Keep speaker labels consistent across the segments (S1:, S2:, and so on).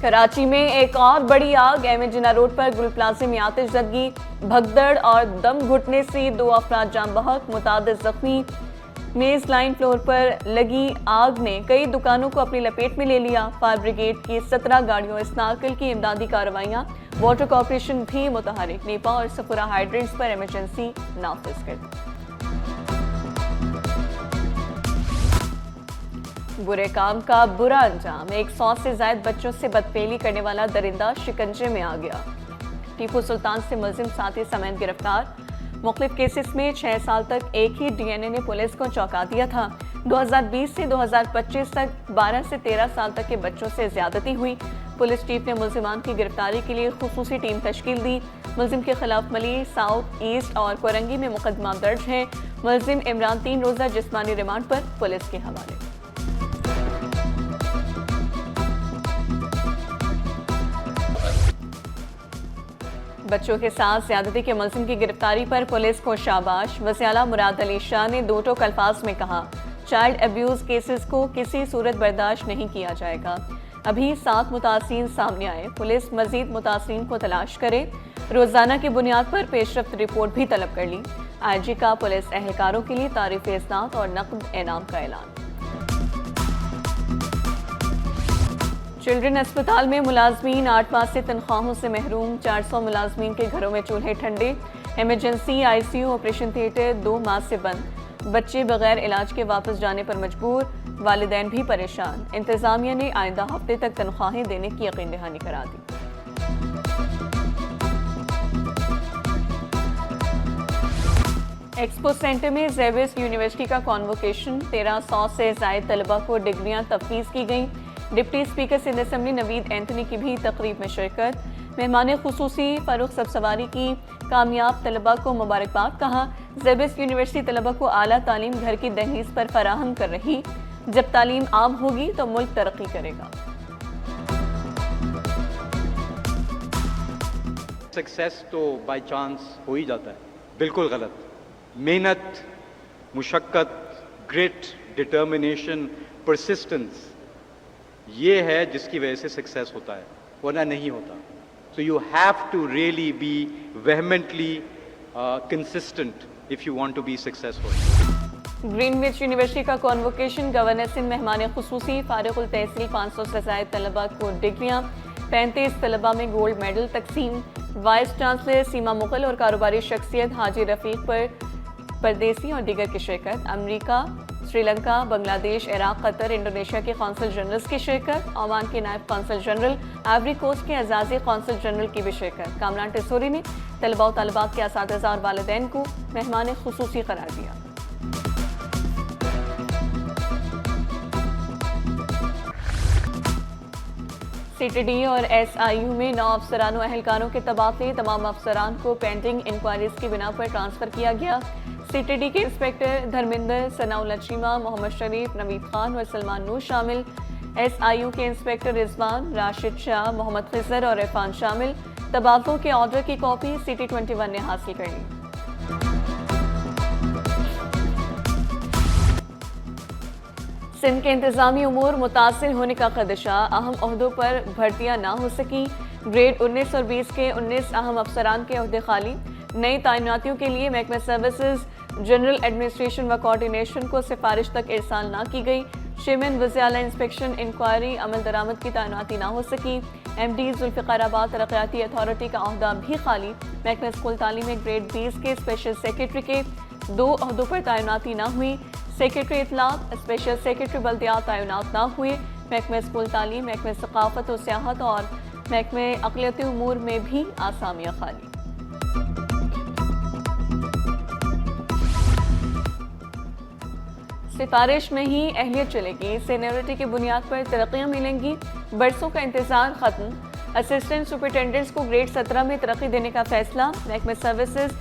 S1: کراچی میں ایک اور بڑی آگ، احمد جناح روڈ پر گل پلازے میں آتش زدگی، بھگدڑ اور دم گھٹنے سے 2 افراد جاں بحق، متعدد زخمی۔ میز لائن فلور پر لگی آگ نے کئی دکانوں کو اپنی لپیٹ میں لے لیا۔ فائر بریگیڈ کی 17 گاڑیوں اسنارکل کی امدادی کارروائیاں، واٹر کارپوریشن بھی متحرک، نیپا اور سفورہ ہائیڈرنٹس پر ایمرجنسی نافذ کر دی۔ برے کام کا برا انجام، 100 سے زائد بچوں سے بدفعلی کرنے والا درندہ شکنجے میں آ گیا۔ ٹیپو سلطان سے ملزم ساتھی سمیت گرفتار۔ مختلف کیسز میں 6 سال تک ایک ہی ڈی این اے نے پولیس کو چونکا دیا تھا۔ 2020 سے 2025 تک 12 سے 13 سال تک کے بچوں سے زیادتی ہوئی۔ پولیس چیف نے ملزمان کی گرفتاری کے لیے خصوصی ٹیم تشکیل دی۔ ملزم کے خلاف ملی، ساؤتھ ایسٹ اور کورنگی میں مقدمہ درج ہے۔ ملزم عمران 3 روزہ جسمانی ریمانڈ پر پولیس کے حوالے۔ بچوں کے ساتھ زیادتی کے ملزم کی گرفتاری پر پولیس کو شاباش۔ وزیر اعلیٰ مراد علی شاہ نے 2 ٹوک الفاظ میں کہا، چائلڈ ابیوز کیسز کو کسی صورت برداشت نہیں کیا جائے گا۔ ابھی 7 متاثرین سامنے آئے، پولیس مزید متاثرین کو تلاش کرے۔ روزانہ کی بنیاد پر پیش رفت رپورٹ بھی طلب کر لی۔ آئی جی کا پولیس اہلکاروں کے لیے تعریف اعزاز اور نقد انعام کا اعلان۔ چلڈرن اسپتال میں ملازمین 8 ماہ سے تنخواہوں سے محروم، 400 ملازمین کے گھروں میں چولہے ٹھنڈے۔ Emergency I C U operation theatre 2 ماہ سے بند، بچے بغیر علاج کے واپس جانے پر مجبور، والدین بھی پریشان۔ انتظامیہ نے آئندہ ہفتے تک تنخواہیں دینے کی یقین دہانی کرا دی۔ ایکسپو سینٹر میں زیبس یونیورسٹی کا کانووکیشن، 1300 سے زائد طلبہ کو ڈگریاں تفویض کی گئیں۔ ڈپٹی اسپیکر سندھ اسمبلی نوید اینتھنی کی بھی تقریب میں شرکت۔ مہمان خصوصی فاروق سبزواری کی کامیاب طلبہ کو مبارکباد، کہا زیبس یونیورسٹی طلبہ کو اعلیٰ تعلیم گھر کی دہلیز پر فراہم کر رہی، جب تعلیم عام ہوگی تو ملک ترقی کرے گا۔
S2: سکسیس تو بائی چانس ہو ہی جاتا ہے، بالکل غلط۔ محنت، مشقت، گریٹ، ڈٹرمنیشن، پرسسٹنس، یہ ہے جس کی وجہ سے سکسیس ہوتا ہے، ورنہ نہیں ہوتا۔ So you have to really be vehemently consistent if you want to be successful.
S1: Green which university کا کانووکیشن، گورنر سندھ مہمان خصوصی، فارغ التحصیل 500 سے زائد طلبہ کو ڈگریاں، 35 طلبہ میں گولڈ میڈل تقسیم۔ وائس چانسلر سیما مغل اور کاروباری شخصیت حاجی رفیق پر پردیسی اور دیگر کی شرکت۔ امریکہ، سری لنکا، بنگلہ دیش، عراق، قطر، انڈونیشیا کے قونصل جنرلز کی شرکت۔ عمان کے نائب قونصل جنرل، آئیوری کوسٹ کے اعزازی قونصل جنرل کی بھی شرکت۔ کامران ٹیسوری نے طلباء و طالبات کے اساتذہ اور والدین کو مہمان خصوصی قرار دیا۔ سی ٹی ڈی اور ایس آئی یو میں 9 افسران و اہلکاروں کے تبادلے، تمام افسران کو پینڈنگ انکوائریز کی بنا پر ٹرانسفر کیا گیا۔ سی ٹی ڈی کے انسپکٹر دھرمندر، ثناء اللہ چیمہ، محمد شریف، نوید خان اور سلمان نور شامل۔ ایس آئی یو کے انسپکٹر رضوان، راشد شاہ، محمد خضر اور عرفان شامل۔ تبادلوں کے آرڈر کی کاپی CT 21 نے حاصل کر لی۔ سندھ کے انتظامی امور متاثر ہونے کا خدشہ، اہم عہدوں پر بھرتیاں نہ ہو سکی۔ گریڈ 19 اور 20 کے 19 اہم افسران کے عہدے خالی۔ نئی تعیناتیوں کے لیے محکمہ سروسز، جنرل ایڈمنسٹریشن و کوارڈینیشن کو سفارش تک ارسال نہ کی گئی۔ چیئرمین وزیر اعلیٰ انسپیکشن انکوائری عمل درآمد کی تعیناتی نہ ہو سکی۔ ایم ڈی ذوالفقار آباد ترقیاتی اتھارٹی کا عہدہ بھی خالی۔ محکمہ اسکول تعلیم میں گریڈ 20 کے اسپیشل سیکرٹری کے 2 عہدوں پر تعیناتی نہ ہوئی۔ سیکرٹری اطلاعات، اسپیشل سیکرٹری بلدیات تعینات نہ ہوئے۔ محکمہ اسکول تعلیم، محکمہ ثقافت و سیاحت اور محکمہ اقلیتی امور میں بھی اسامیاں خالی۔ سفارش میں ہی اہلیت چلے گی، سینیورٹی کی بنیاد پر ترقیاں ملیں گی، برسوں کا انتظار ختم۔ اسسٹنٹ سپرنٹینڈنٹس کو گریڈ 17 میں ترقی دینے کا فیصلہ۔ محکمہ سروسز،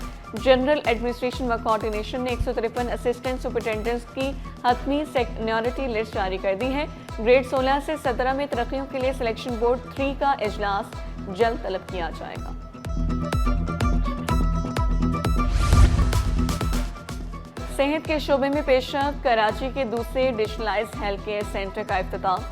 S1: جنرل ایڈمنسٹریشن و کوارڈینیشن نے 153 اسسٹنٹ سپرنٹینڈنٹس کی حتمی سینیورٹی لسٹ جاری کر دی ہے۔ گریڈ 16 سے 17 میں ترقیوں کے لیے سلیکشن بورڈ 3 کا اجلاس جلد طلب کیا جائے گا۔ صحت کے شعبے میں پیش رفت، کراچی کے دوسرے ڈیجیٹلائز ہیلتھ کیئر سینٹر کا افتتاح۔